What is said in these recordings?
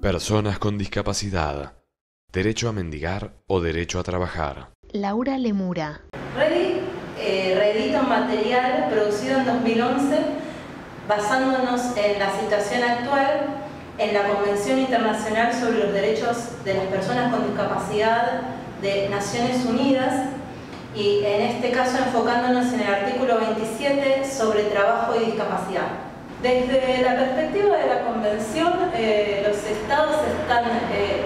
Personas con discapacidad. Derecho a mendigar o derecho a trabajar. Laura Lemura. Ready reedita un material producido en 2011 basándonos en la situación actual en la Convención Internacional sobre los Derechos de las Personas con Discapacidad de Naciones Unidas y en este caso enfocándonos en el artículo 27 sobre trabajo y discapacidad. Desde la perspectiva de la Convención, los Estados están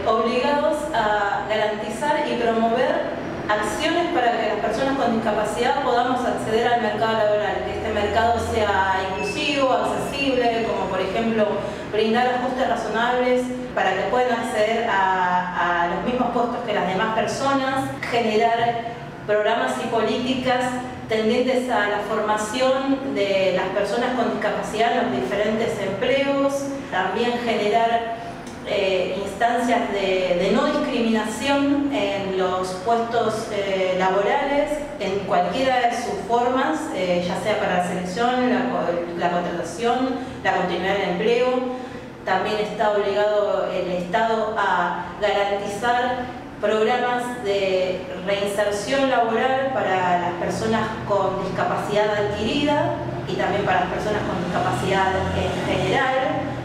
obligados a garantizar y promover acciones para que las personas con discapacidad podamos acceder al mercado laboral, que este mercado sea inclusivo, accesible, como por ejemplo brindar ajustes razonables para que puedan acceder a los mismos puestos que las demás personas, generar programas y políticas tendientes a la formación de las personas con discapacidad en los diferentes empleos, también generar instancias de no discriminación en los puestos laborales, en cualquiera de sus formas, ya sea para la selección, la contratación, la continuidad del empleo. También está obligado el Estado a garantizar programas de reinserción laboral para las personas con discapacidad adquirida y también para las personas con discapacidad en general.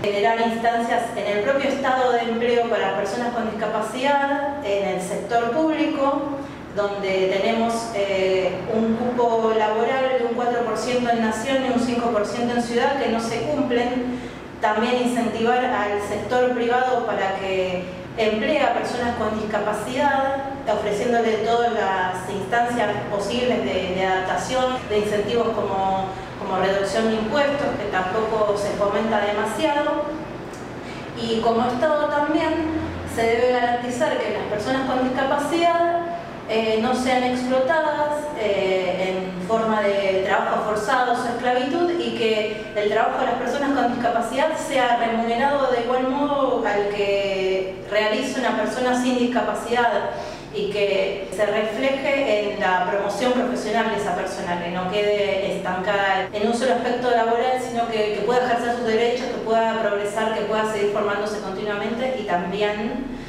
Generar instancias en el propio estado de empleo para las personas con discapacidad, en el sector público, donde tenemos un cupo laboral de un 4% en nación y un 5% en ciudad que no se cumplen. También incentivar al sector privado para que emplee a personas con discapacidad, ofreciéndole todas las instancias posibles de adaptación, de incentivos como reducción de impuestos, que tampoco se fomenta demasiado. Y como Estado también se debe garantizar que las personas con discapacidad no sean explotadas en forma de trabajo forzado o esclavitud y que el trabajo de las personas con discapacidad sea remunerado de igual modo al que realiza una persona sin discapacidad y que se refleje en la promoción profesional de esa persona, que no quede estancada en un solo aspecto laboral, sino que pueda ejercer sus derechos, que pueda progresar, que pueda seguir formándose continuamente y también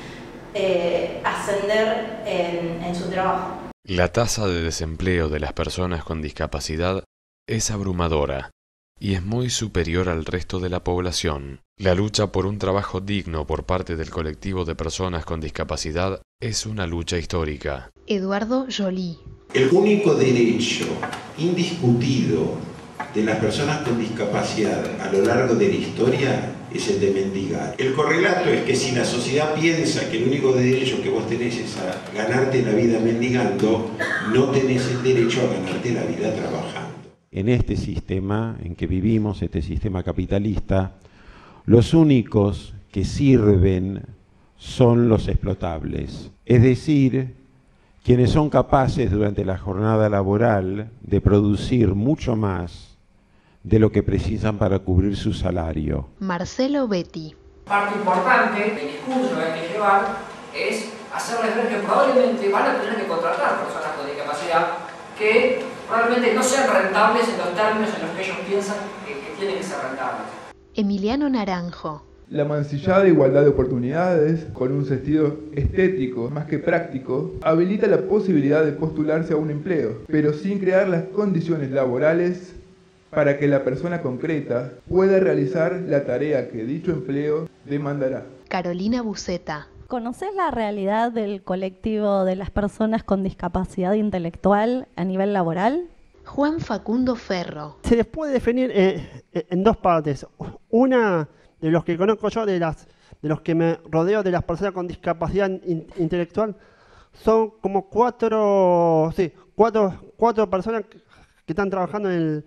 ascender en su trabajo. La tasa de desempleo de las personas con discapacidad es abrumadora y es muy superior al resto de la población. La lucha por un trabajo digno por parte del colectivo de personas con discapacidad es una lucha histórica. Eduardo Joly. El único derecho indiscutido de las personas con discapacidad a lo largo de la historia es el de mendigar. El correlato es que si la sociedad piensa que el único derecho que vos tenés es a ganarte la vida mendigando, no tenés el derecho a ganarte la vida trabajando. En este sistema en que vivimos, este sistema capitalista, los únicos que sirven son los explotables. Es decir, quienes son capaces durante la jornada laboral de producir mucho más de lo que precisan para cubrir su salario. Marcelo Betti. Parte importante del discurso que hay que llevar es hacerles ver que probablemente van a tener que contratar personas con discapacidad que probablemente no sean rentables en los términos en los que ellos piensan que tienen que ser rentables. Emiliano Naranjo. La mancillada igualdad de oportunidades, con un sentido estético más que práctico, habilita la posibilidad de postularse a un empleo, pero sin crear las condiciones laborales para que la persona concreta pueda realizar la tarea que dicho empleo demandará. Carolina Buceta. ¿Conoces la realidad del colectivo de las personas con discapacidad intelectual a nivel laboral? Juan Facundo Ferro. Se les puede definir en dos partes. Una, de los que conozco yo, de los que me rodeo, de las personas con discapacidad intelectual, son como cuatro personas que están trabajando en el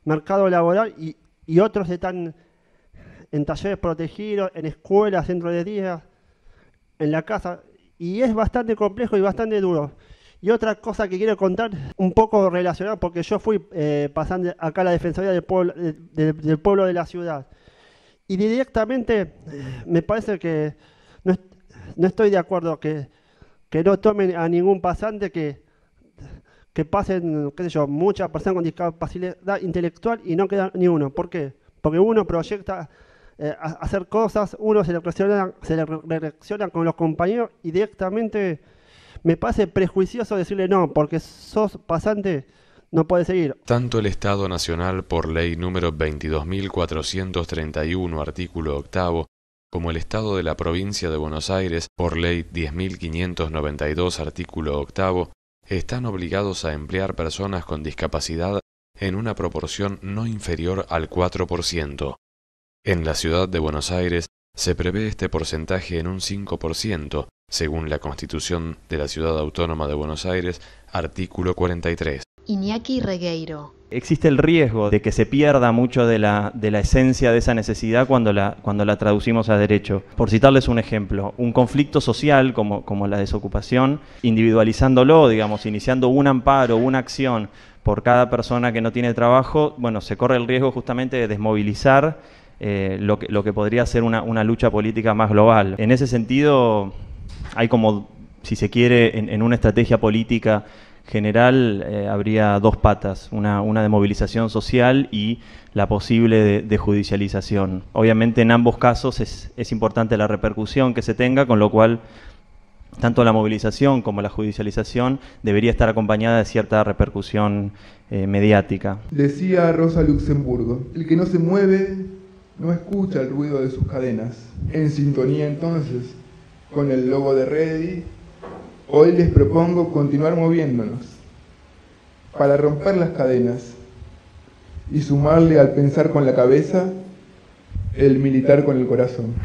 mercado laboral y otros están en talleres protegidos, en escuelas, centros de día, en la casa, y es bastante complejo y bastante duro. Y otra cosa que quiero contar, un poco relacionada, porque yo fui pasando acá a la Defensoría del Pueblo de la ciudad, y directamente me parece que no estoy de acuerdo que no tomen a ningún pasante que pasen, qué sé yo, muchas personas con discapacidad intelectual y no queda ni uno. ¿Por qué? Porque uno proyecta hacer cosas, uno se le reacciona con los compañeros y directamente me parece prejuicioso decirle no, porque sos pasante, no puedes seguir. Tanto el Estado Nacional por ley número 22.431, artículo 8, como el Estado de la Provincia de Buenos Aires por ley 10.592, artículo 8, están obligados a emplear personas con discapacidad en una proporción no inferior al 4%. En la ciudad de Buenos Aires se prevé este porcentaje en un 5%, según la Constitución de la Ciudad Autónoma de Buenos Aires, artículo 43. Iñaki Regueiro. Existe el riesgo de que se pierda mucho de la esencia de esa necesidad cuando la traducimos a derecho. Por citarles un ejemplo, un conflicto social como la desocupación, individualizándolo, digamos, iniciando un amparo, una acción por cada persona que no tiene trabajo, bueno, se corre el riesgo justamente de desmovilizar lo que podría ser una lucha política más global. En ese sentido, hay como, si se quiere, en una estrategia política general habría dos patas, una de movilización social y la posible de judicialización. Obviamente en ambos casos es importante la repercusión que se tenga, con lo cual tanto la movilización como la judicialización debería estar acompañada de cierta repercusión mediática. Decía Rosa Luxemburgo, el que no se mueve no escucha el ruido de sus cadenas. En sintonía entonces con el logo de Ready, hoy les propongo continuar moviéndonos para romper las cadenas y sumarle al pensar con la cabeza el militar con el corazón.